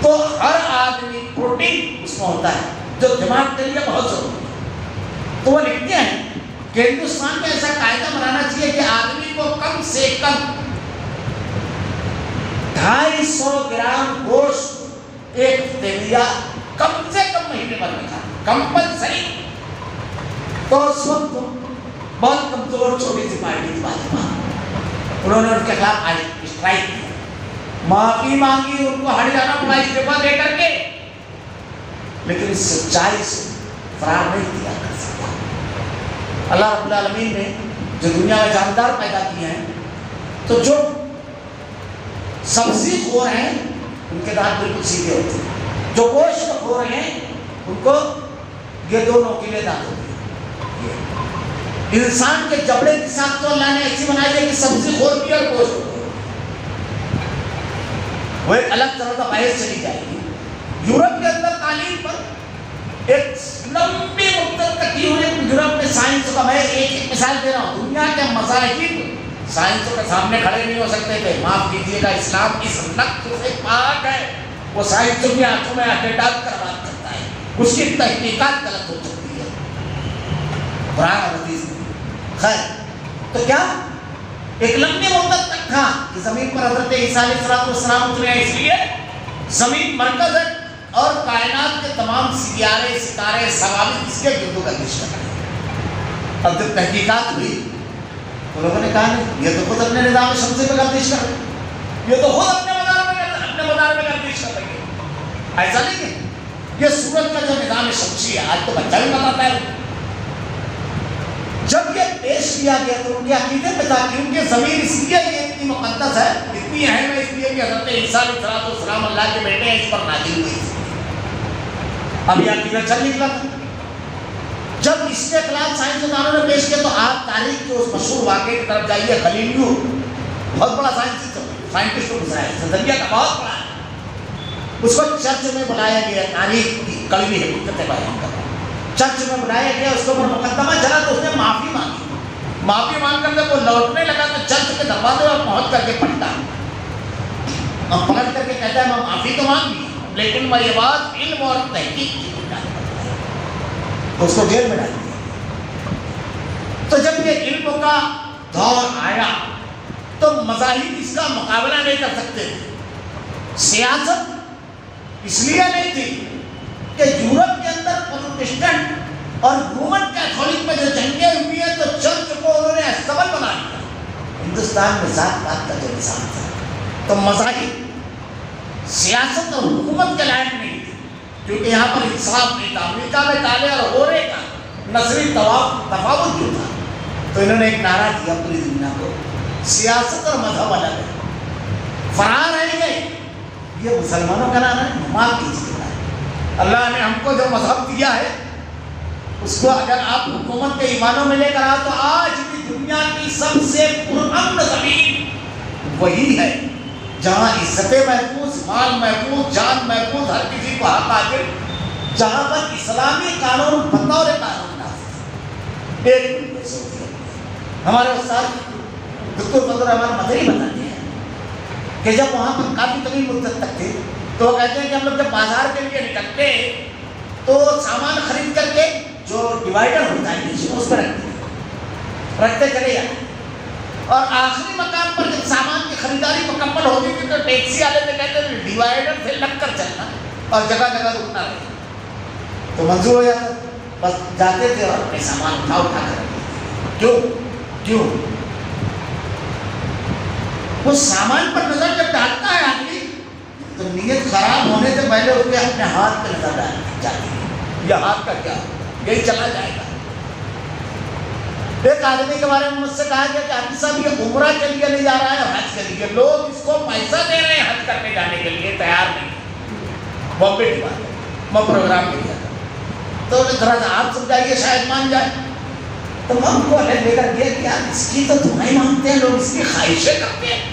تو ہر آدمی پروٹین اس میں ہوتا ہے جو دماغ کے لیے بہت ضروری ہے۔ تو وہ لکھتے ہیں کہ ہندوستان میں ایسا قاعدہ بنانا چاہیے کہ آدمی کو کم سے کم 250 گرام گوشت ایک ہفتے میں یا کم سے کم مہینے بھر میں کھانا کمپلسری۔ تو اس وقت بہت کمزور چھوٹی سی پارٹی تھی بھاجپا، انہوں نے ان کے خلاف اسٹرائک کیا، معافی مانگی، ان کو ہٹ جانا پڑا استعفیٰ دے کر کے، لیکن اس سچائی سے فرار نہیں کیا کر سکتا۔ اللہ رب العالمین نے جو دنیا میں جاندار پیدا کیے ہیں، تو جو سبزی خور ہیں ان کے دانت بالکل سیدھے ہوتے ہیں، جو گوشت خور ہیں ان کو یہ 2 نوکیلے دانت ہوتے ہیں۔ انسان کے جبڑے کی ساخت تو اللہ نے ایسی بنائی ہے کہ سبزی خور بھی اور گوشت خور، وہ ایک الگ طرح کا باعث چلی جائے گی۔ یورپ کے اندر تعلیم پر ایک لمبی مدت تک کی ہوئی، یورپ میں سائنس کا، میں ایک مثال دے رہا ہوں، دنیا کے مذاہب سائنس کے سامنے کھڑے نہیں ہو سکتے تھے، معاف کیجیے گا، اسلام اس نقد سے پاک ہے، وہ سائنس کی آنکھوں میں آنکھیں ڈال کر بات کرتا ہے، اس کی تحقیقات غلط ہو سکتی ہے، قرآن اور حدیث میں۔ خیر، تو کیا ایک لمبی مدت تک تھا کہ زمین پر حضرت عیسیٰ علیہ السلام اترے ہیں، اس لیے زمین مرکز ہے اور کائنات کے تمام سیارے، ستارے، ثوابت اس کے گردو گردش کر رہے ہیں۔ اب جب تحقیقات ہوئی تو لوگوں نے کہا نہیں، یہ تو خود اپنے نظام شمسی پہ گردش کر رہے ہیں، یہ تو خود اپنے مدار میں گردش کر رہے ہیں، ایسا نہیں ہے. یہ سورت کا جو نظام شمسی ہے آج تو بچہ بھی بتاتا ہے. جب یہ پیش کیا گیا تو ان کے عقیدے پہ تھا کہ ان کی زمین اس لیے یہ اتنی مقدس ہے, اتنی اہم ہے, اس لیے کہ حضرت عیسیٰ علیہ السلام اللہ کے بیٹے ہیں, اس پر نازل ہوئی. اب یہ عقیدہ چل نکلا تھا. جب اس کے خلاف سائنسدانوں نے پیش کیا تو آپ تاریخ کے اس مشہور واقعے کی طرف جائیے. خلیلیو بہت بڑا سائنٹسٹ گزرا ہے, زندگیہ کا بہت بڑا ہے. اس کو چرچ میں بلایا گیا, تاریخ کی کڑوی حقیقتیں بیان کر رہا ہوں. چرچ میں بلایا گیا, اس کے اوپر مقدمہ چلا تو اس نے معافی مانگی. معافی مانگ کر جب وہ لوٹنے لگا تو چرچ کے دروازے پر پہنچ کر کے پلٹا اور پلٹ کر کے کہتا ہے میں معافی تو مانگ لی لیکن میں یہ بات علم اور تحقیق کی اس کو جیل میں ڈال دیا. تو جب یہ علم کا دور آیا تو مذاہب اس کا مقابلہ نہیں کر سکتے تھے. سیاست اس لیے نہیں تھی کہ یورپ کے اندر پروٹسٹنٹ اور رومن کیتھولک میں جو جنگیں ہوئی ہیں تو چرچ کو انہوں نے استبل بنا دیا. ہندوستان میں ذات پات کا جو نظام تھا تو مذاہب سیاست اور حکومت کے لائق نہیں تھے کیونکہ یہاں پر انصاف نہیں تھا. امریکہ میں کالے اور گورے کا نسلی تفاوت جو تھا تو انہوں نے ایک نعرہ دیا پوری دنیا کو, سیاست اور مذہب الگ ہے, فرار رہ گئے. یہ مسلمانوں کا نعرہ ہے, معاف کیجیے گا. اللہ نے ہم کو جو مذہب دیا ہے اس کو اگر آپ حکومت کے ایمانوں میں لے کر آؤ تو آج بھی دنیا کی سب سے پرامن زمین وہی ہے جہاں عزتیں محفوظ, مال محفوظ, جان محفوظ, ہر کسی کو حق حاصل, جہاں پر اسلامی قانون بطور قانون نافذ. ایک منٹ سوچیے, ہمارے استاد دکتور فضل الرحمان مدنی بتاتے ہیں کہ جب وہاں پر کافی طویل مدت تک تھے تو وہ کہتے ہیں کہ ہم لوگ جب بازار کے لیے نکلتے تو سامان خرید کر کے جو ڈیوائڈر ہوتا ہے اس پہ رکھتے چلے جاتے اور آخری مقام پر جب سامان کی خریداری مکمل ہوتی تھی تو ٹیکسی والے سے کہتے تھے ڈیوائڈر سے لگ کر چلنا اور جگہ جگہ رکنا رہے تو منظور ہو جاتا. بس جاتے تھے اور اپنے سامان اٹھا کر کیوں وہ سامان پر نظر جب ڈالتا ہے آدمی تو نیت خراب ہونے سے پہلے اس کے اپنے ہاتھ پہ نظر ڈالنی چاہیے. یہ ہاتھ کا کیا یہی چلا جائے گا. ایک آدمی کے بارے میں مجھ سے کہا گیا کہ حافظ صاحب یہ عمرہ کے لیے نہیں جا رہا ہے حج کے لیے, لوگ اس کو پیسہ دے رہے ہیں حج کرنے جانے کے لیے, تیار نہیں. بامبے کی بات ہے, میں پروگرام لے گیا تو ذرا سا آپ سمجھائیے شاید مان جائے. تو میں ان کو الگ لے کر گیا کہ یار اس کی تو دعائیں مانگتے ہیں لوگ, اس کی خواہشیں کرتے ہیں.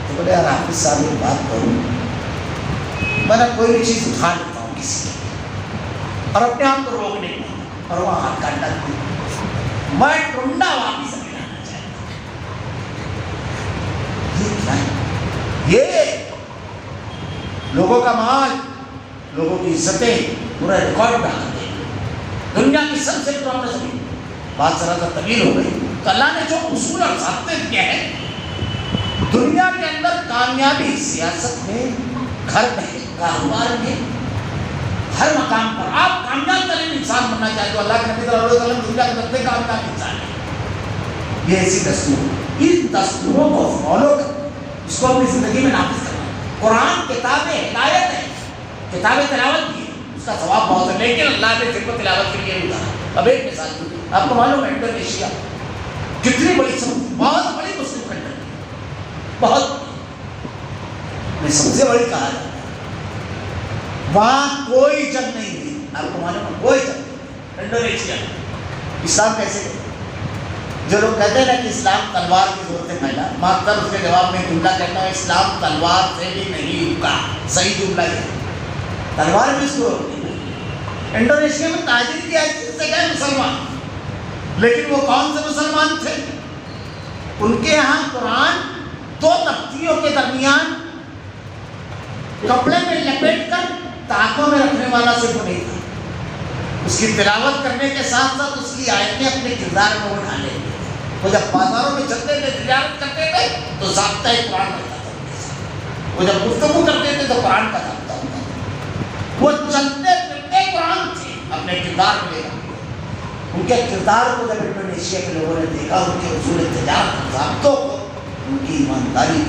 تو بولے یار حافظ صاحب ایک بات کروں, میں نے کوئی بھی چیز اٹھا لیتا ہوں کسی کی اور اپنے آپ کو روک نہیں پاتا اور وہاں ہاتھ کاٹ ڈالتی ہوں, میں ٹنڈا واپس لانا چاہتا ہوں. یہ لوگوں کا مال, لوگوں کی عزتیں پورا ریکارڈ ڈالتے ہیں. دنیا کی سب سے پرامن زمین. بات ذرا سا طویل ہو گئی. تو اللہ نے جو اصول اور ضابطے دیے ہیں دنیا کے اندر کامیابی سیاست میں, گھر میں, کاروبار میں, ہر مقام پر آپ کامیاب ترین انسان بننا چاہتے ہو. اللہ کے نبی صلی اللہ علیہ وسلم دنیا کے سب سے کامیاب انسان ہے. یہ ایسی دستور, ان دستوروں کو فالو کر اس کو اپنی زندگی میں نافذ کرنا. قرآن کتاب ہدایت ہے, کتاب تلاوت کی اس کا ثواب بہت ہے لیکن اللہ نے صرف تلاوت کے لیے نہیں اتارا. اب ایک مثال دوں, آپ کو معلوم ہے انڈونیشیا کتنی بڑی بہت بڑی مسلم کنٹری, بہت میں سب سے بڑی کہا جاتا ہے. وہاں کوئی جنگ نہیں ہوئی, آپ کو معلوم ہے کوئی جنگ نہیں. انڈونیشیا اسلام کیسے گئے؟ جو لوگ کہتے ہیں نا کہ اسلام تلوار کی زور سے پھیلا, میں اکثر اس کے جواب میں جملہ کہتا ہوں اسلام تلوار سے بھی نہیں رکا. صحیح جملہ یہ, تلوار بھی اس کو روکتی نہیں. انڈونیشیا میں تاجر کی حیثیت سے گئے مسلمان, لیکن وہ کون سے مسلمان تھے؟ ان کے یہاں قرآن دو تختیوں کے درمیان کپڑے میں لپیٹ کر تاکوں میں رکھنے والا صرف نہیں تھا. اس کی تلاوت کرنے کے ساتھ ساتھ اس کی آیتیں اپنے کردار میں اٹھا لیں گے. وہ جب بازاروں میں چلتے تھے, تجارت کرتے تھے تو ضابطہ قرآن رہتا تھا. وہ جب گفتگو کرتے تھے تو قرآن کا ضابطہ ہوتا تھا. وہ چلتے پھرتے قرآن تھے اپنے کردار میں. ان کے کردار کو جب انڈونیشیا کے لوگوں نے دیکھا, ان کے اصول تجارت ضابطوں کو, ان کی ایمانداری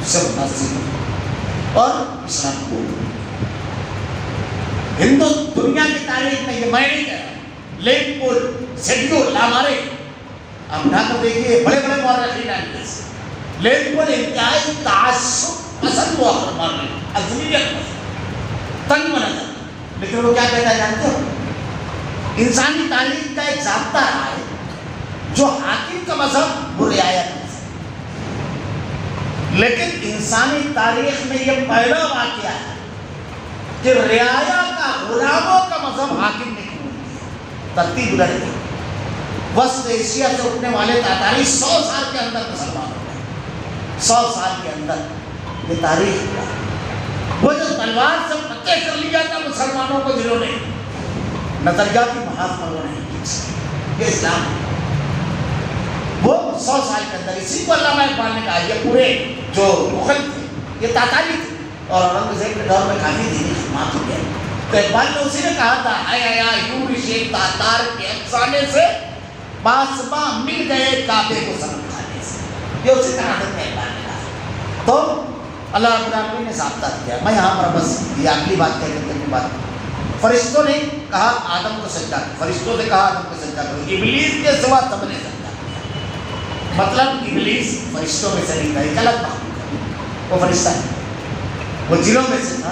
سے متاثر اور اسلام کو ہندو دنیا کی تاریخ میں، یہ میں نہیں کہہ رہا، لیک پول سیڈیو لامارے، اب نہ تو دیکھیے بڑے بڑے مورخین ہیں، لیک پول انتہائی تعصب پسند ہوا فرمانے، ازلیت پسند، تنگ منظر، لیکن وہ کیا کہتا ہے جانتے ہو؟ انسانی تاریخ کا ایک ضابطہ رہا ہے، جو حاکم کا مذہب وہ رعایا کا مذہب، لیکن انسانی تاریخ میں یہ پہلا واقعہ ہے کہ رعایا کا، غلاموں کا مذہب حاکم نے قبول کیا۔ ترتیب الٹ گئی، وسط ایشیا سے اٹھنے والے تاتاری 100 سال کے اندر مسلمان ہو گئے، 100 سال کے اندر یہ تاریخ ہوا۔ وہ جو تلوار سے فتح کر لیا تھا مسلمانوں کو، جنہوں نے نظریاتی محاذ پر وہ نہیں کی، یہ اسلام ہے۔ وہ 100 سال کے اندر، اسی کو علامہ اقبال نے کہا، یہ پورے جو مغل تھے یہ تاتاری تھے، اور اورنگزیب کے دور میں کافی دینی خدمات ہو گئے، تو اقبال نے اسی نے کہا تھا، اے ایا یورش تاتار کے افسانے سے پاسباں مل گئے کعبے کو سنم کھانے سے، یہ اسی طرح سے اقبال نے کہا۔ تو اللہ رب العالمین نے ضابطہ دیا۔ میں یہاں پر بس یہ اگلی بات کہہ کرتے ہیں، بات فرشتوں نے کہا آدم کو سجدہ کرو، فرشتوں نے کہا آدم کو سجدہ کرو، ابلیس کے سوا سب نے سجدہ کیا۔ مطلب ابلیس فرشتوں میں سے نہیں تھا، ایک الگ مخلوق ہے، وہ فرشتہ ہے، وہ جنوں میں سے تھا،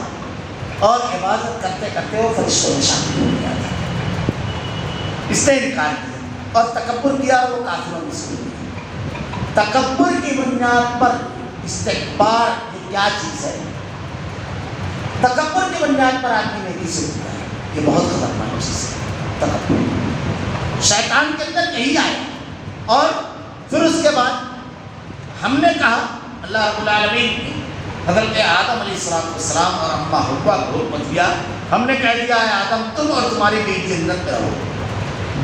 اور عبادت کرتے کرتے وہ فرشتوں میں شامل ہو گیا تھا۔ اس نے انکار کیا اور تکبر کیا، اور وہ کافروں میں سے ہو گیا۔ تکبر کی بنیاد پر استکبار یہ کیا چیز ہے؟ تکبر کی بنیاد پر آدمی نیکی سے ہوتا ہے، یہ بہت خطرناک چیز ہے تکبر۔ شیطان کے اندر یہی آیا، اور پھر اس کے بعد ہم نے کہا، اللہ رب العالمین نے حضرت آدم علیہ السلام اور اماں حوا کو حکم دیا، ہم نے کہہ دیا ہے آدم تم اور تمہاری بیوی جنت میں رہو،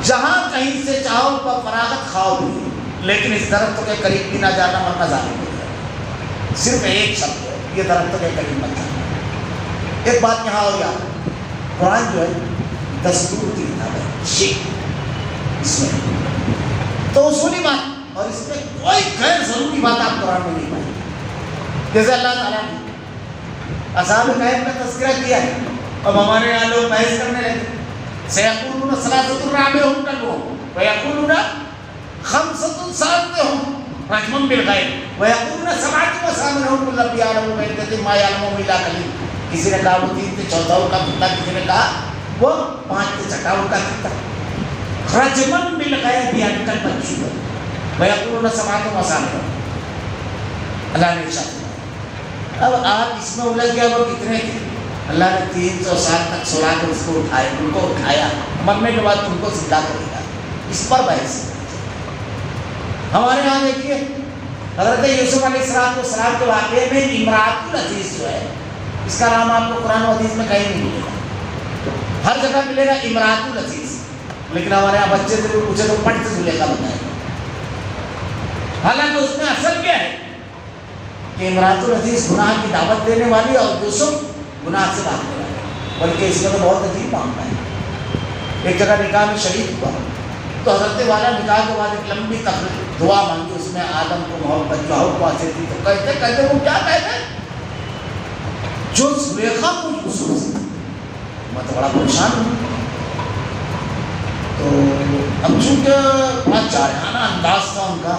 جہاں کہیں سے چاہو وہ فراغت کھاؤ بھی، لیکن اس درخت کے قریب بھی نہ جانا ورنہ ظالم ہو جائے۔ صرف ایک شرط ہے، یہ درخت کے قریب مت جانا۔ ایک بات یہاں اور یاد ہے، قرآن جو ہے دستور کی کتاب ہے، شیخ اس میں تو اصولی بات، اور اس میں کوئی غیر ضروری بات آپ قرآن میں نہیں پائیں گے۔ جیسے اللہ تعالیٰ نے اصحاب کہف کا تذکرہ کیا ہے، اب ہمارے یہاں لوگ بحث کرنے لگے، سیقولون ثلاثۃ رابعہم کلبہم ویقولون خمسۃ سادسہم رجما بالغیب ویقولون سبعۃ وثامنہم قل ربی اعلم بعدتہم ما یعلمہم الا قلیل۔ کسی نے کہا وہ 3 تھے، چوتھا ان کا کتا، کسی نے کہا وہ 5 تھے، چھٹا ان کا کتا۔ رجما بالغیب یعنی کل بچی ہے، ویقولون سبعۃ وثامنہم، اللہ نے ارشاد۔ اب آپ اس میں الجھ گیا وہ کتنے تھے؟ اللہ نے 300 سال تک سلا کے اس کو اٹھایا، ان کو اٹھایا، مرنے کے بعد تم کو زندہ کرے گا، اس پر بحث۔ ہمارے یہاں دیکھیے حضرت یوسف علیہ السلام کے واقعے میں امراۃ العزیز جو ہے، اس کا نام آپ کو قرآن و حدیث میں کہیں نہیں ملے گا، ہر جگہ ملے گا امراۃ العزیز، لیکن ہمارے یہاں بچے سے بھی پوچھے تو پٹ سے زلیخا بتائے گا، حالانکہ اس میں اصل کیا ہے کہ امراۃ العزیز گناہ کی دعوت دینے والی اور یوسف گناہ سے بھاگنے والا، بلکہ اس میں تو بہت عجیب معاملہ ہے۔ ایک جگہ نکاح میں شریک ہوا تو حضرت والا نکاح کے بعد ایک لمبی دعا مانگی، اس میں آدم کو محبت جو حق واسطے تھی، تو کہتے وہ کیا کہتے جو زلیخا کو یوسف سے، میں تو بڑا پریشان ہوں۔ تو اب چونکہ بڑا جارحانہ انداز تھا ان کا،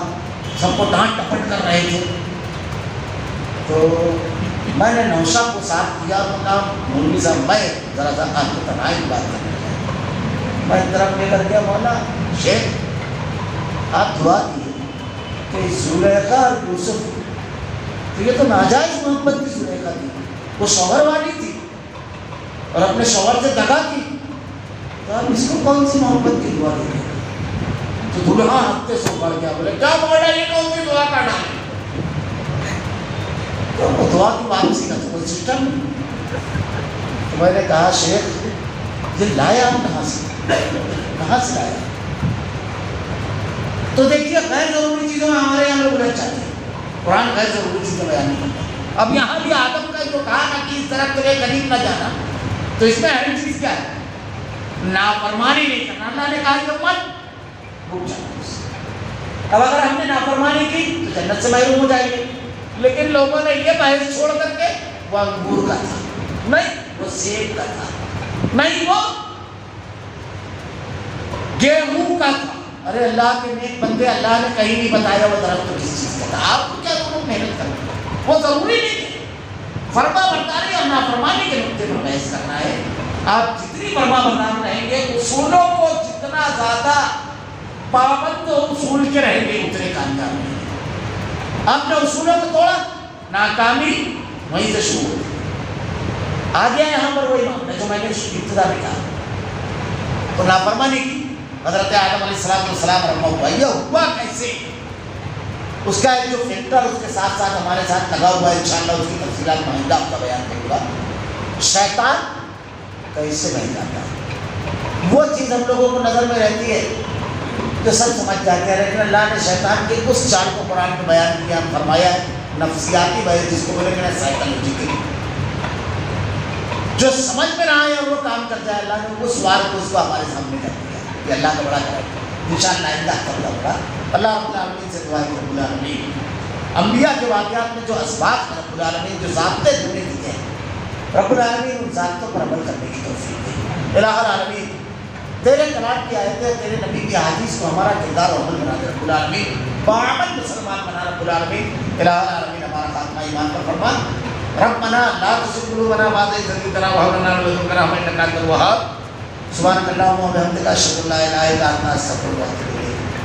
سب کو ڈانٹ ٹپٹ کر رہے تھے، تو میں نے نوشا کو ساتھ کیا، تو کہا مولوی صاحب میں ذرا سا آپ کو تنہائی بات کرنے لگا، میں طرف لے کر گیا، مولا شیخ آپ دعا دیے کہ زلیخا اور یوسف، تو یہ تو ناجائز محبت کی زلیخا تھی، وہ شوہر والی تھی اور اپنے شوہر سے دغا کی، تو آپ اس کو کون سی محبت کی دعا دیں گے؟ تو دلہا ہفتے سے پڑ گیا، بولے کیا مولا یہ کون سی دعا کا نام ہے؟ تو وہ دعا کی واپسی کا تو کوئی سسٹم نہیں۔ تو میں نے کہا شیخ یہ لایا آپ کہاں سے لایا؟ تو دیکھیے غیر ضروری چیزوں میں ہمارے یہاں لوگ رہ چاہتے ہیں، قرآن غیر ضروری چیزیں بیان نہیں کرتا۔ اب یہاں بھی آدم کا جو کہا نا کہ اس درخت کے قریب نہ جانا، تو اس میں اہم چیز کیا ہے؟ نافرمانی نہیں کرنا۔ اللہ نے کہا کہ مت رک جانا۔ اب اگر ہم نے نافرمانی کی تو جنت سے محروم ہو جائیں گے، لیکن لوگوں نے یہ بحث چھوڑ کر کے وہ انگور کا تھا، نہیں وہ سیب کا تھا، نہیں وہ گیہوں کا تھا. ارے اللہ کے نیک بندے, اللہ نے کہیں نہیں بتایا وہ درخت کس چیز کا تھا. آپ کو کیا ضرورت محنت کرنا, وہ ضروری نہیں ہے. فرما برداری اور نافرمانی کے نقطے پر بحث کرنا ہے. آپ جتنی فرما بردار رہیں گے, اصولوں کو جتنا زیادہ پابند اصول کے رہیں گے, اتنے کامیاب رہیں گے. آپ نے اصولوں کو توڑا, ناکامی وہیں سے شروع ہوتی. آ گیا یہاں پر وہی معاملہ جو میں نے ابتدا میں کہا, تو نافرمانی کی. حضرت آدم علیہ السلام رحمہ اللہ, یہ ہوا کیسے, اس کا ایک جو فیکٹر اس کے ساتھ ساتھ ہمارے ساتھ لگا ہوا ہے, انشاءاللہ اس کی تفصیلات معاہدہ آپ کا بیان کروں گا. شیطان کیسے بن جاتا ہے, وہ چیز ہم لوگوں کو نظر میں رہتی ہے جو سب سمجھ جاتے ہیں, لیکن اللہ نے شیطان کے اس چال کو قرآن میں بیان کیا, فرمایا ہے نفسیاتی بحث جس کو بولے گا سائیکالوجیکل, جو سمجھ میں نہ آئے اور وہ کام کر جائے. اللہ نے اس وار کو اس کو ہمارے سامنے کر دیا. یہ اللہ کا بڑا کرے, انشاءاللہ آئندہ کرتا ہوگا. اللہ رب العالمین سے دعا ہے رب العالمین انبیاء کے واقعات میں جو اسباق رب العالمین جو ضابطے دینے دیتے ہیں, رب العالمین ان ضابطوں پر عمل کرنے کی توفیق دے. الہ العالمین تیرے کلام کی آیتیں, تیرے نبی کی احادیث کو ہمارا کردار اور عمل بنا دے رب العالمین. باعمل مسلمان بنا رب العالمین. الہ العالمین ہمارا خاتمہ ایمان پر فرما. ربنا لا تزغ قلوبنا بعد إذ هديتنا وهب لنا من لدنك رحمة إنك أنت الوهاب. سبحانك اللهم وبحمدك أشهد أن لا إله إلا أنت أستغفرك وأتوب إليك.